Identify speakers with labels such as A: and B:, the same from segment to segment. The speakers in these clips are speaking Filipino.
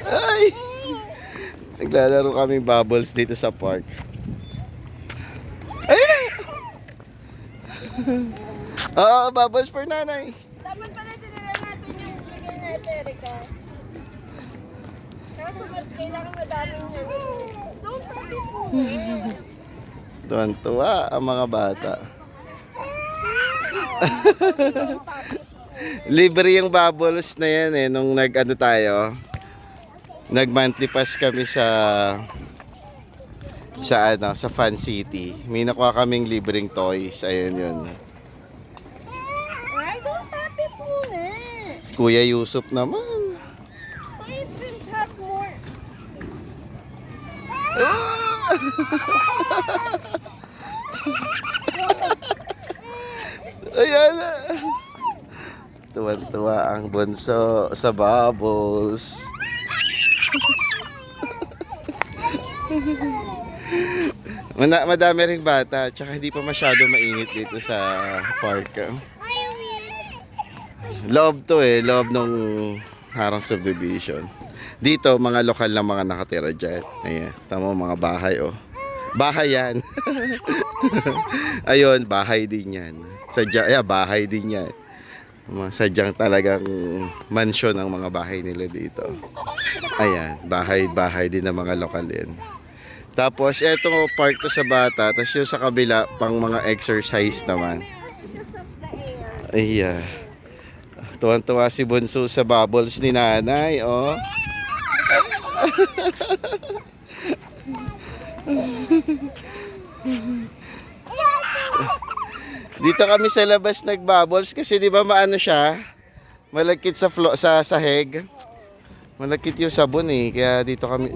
A: Ay! Naglalaro kaming bubbles dito sa park. Ay! Oo, bubbles for nanay.
B: Dapat pala tinira natin yung bigay natin, Erika. Kaso kailangan madaming don't touch it po.
A: Tuwan-tuwa ang mga bata. Libre yung bubbles na yan eh. Nung nag-ano tayo, nag-monthly pass kami sa Fun City. May nakuha kaming libreng toys. Ayun yun.
B: Ay, don't touch it muna.
A: Kuya Yusuf naman.
B: So it will have more.
A: Ayan na. Tuwan-tuwa ang bunso sa bubbles. Madami ring bata, tsaka hindi pa masyado mainit dito sa park. Loob to eh, loob nung Harang Subdivision. Dito, mga lokal na mga nakatira dyan. Ayan, tama mga bahay oh. Bahay yan. Ayun, bahay din yan. Bahay din yan. Sadyang talagang mansion ang mga bahay nila dito. Ayan, bahay din ng mga lokal yan. Tapos, etong park to sa bata. Tapos yung sa kabila, pang mga exercise naman.
B: Because of the air.
A: Ay, tuwan-tuwa si Bunso sa bubbles ni nanay, oh. Dito kami sa labas nagbubbles kasi 'di ba maano siya? Malagkit sa sa sahig. Malagkit yung sabon eh, kaya dito kami.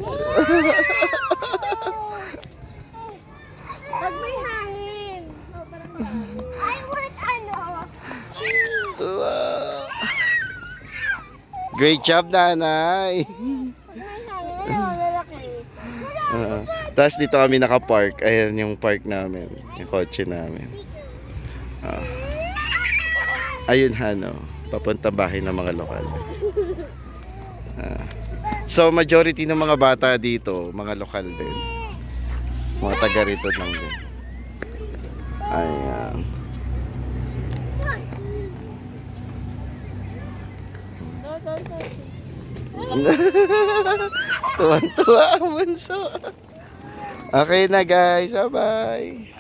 B: Pag may hangin. I want ano.
A: Wow. Great job, nanay.
B: Pag may hangin, ano, lalaki.
A: Tapos dito kami nakapark. Ayan yung park namin. Yung kotse namin. Ayun Hano. Papunta bahay ng mga lokal. So majority ng mga bata dito, mga lokal din. Mga taga rito lang din. Ayan.
B: No, don't touch it.
A: Tuwan-tuwa ang bunso. Okay na guys, bye-bye.